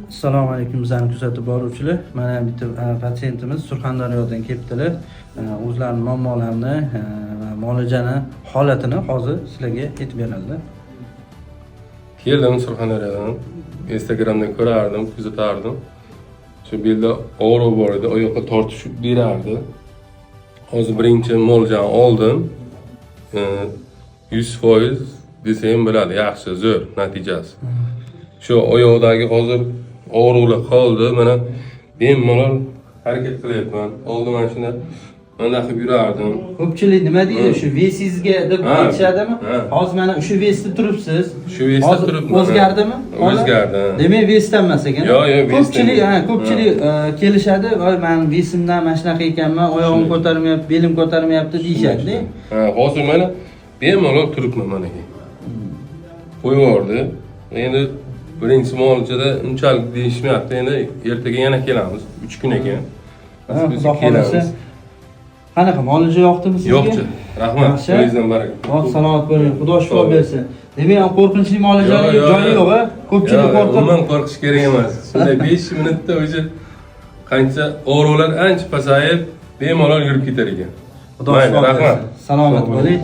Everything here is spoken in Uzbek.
Assalomu alaykum bizlarni kuzatib boruvchilar. Mana bitta patsientimiz Surxondaryodan kelibdilar. O'zlarining muammolarini va muolajani holatini hozir sizlarga aytib beradilar. Keldim Surxondaryodan. Instagramdan ko'rardim, kuzatardim. Shu belda og'riq bor edi, oyoqqa tortishib berardi. Hozir birinchi mo'ljani oldim. 100% desam bo'ladi, yaxshi, zo'r natijasi. Shu oyoqdagi hozir og'riqlar qoldi. Mana bemalol harakat qilyapman. Oldin mana shunda mana qilib yurardim. Ko'pchilik nima deydi, shu vesizga deb aytishadimi? Hozir mana shu vesda turibsiz. Shu vesda turibman. O'zgardimi? O'zgardi. Demak, vesdan emas ekan. Yo'q, ko'pchilik kelishadi, "Voy, men vesimdan mana shunaqa ekanman, oyog'im ko'tarmayapti, belim ko'tarmayapti" deyishadi. Hozir mana bemalol turibman mana ki. Qo'yvordi. Endi birinchi muolajada unchalik deyishmayapti. Endi ertaga yana kelamiz. 3 kun ekan. Xudo xolasa. Qanaqa muolaja yoqdimi sizga? Yo'qchi. Rahmat. O'zingizdan baraka. Xudo salomat bo'ling. Xudo shifo bersin. Demak, qo'rqinchli muolajaning joyi yo'q, a? Ko'pchilik qo'rqib. Umuman qo'rqish kerak emas. Shunday 5 minutda o'zi qancha og'riqlar ancha pasayib, bemalol yurib ketar ekan. Xudo shifo bersin. Salomat bo'ling.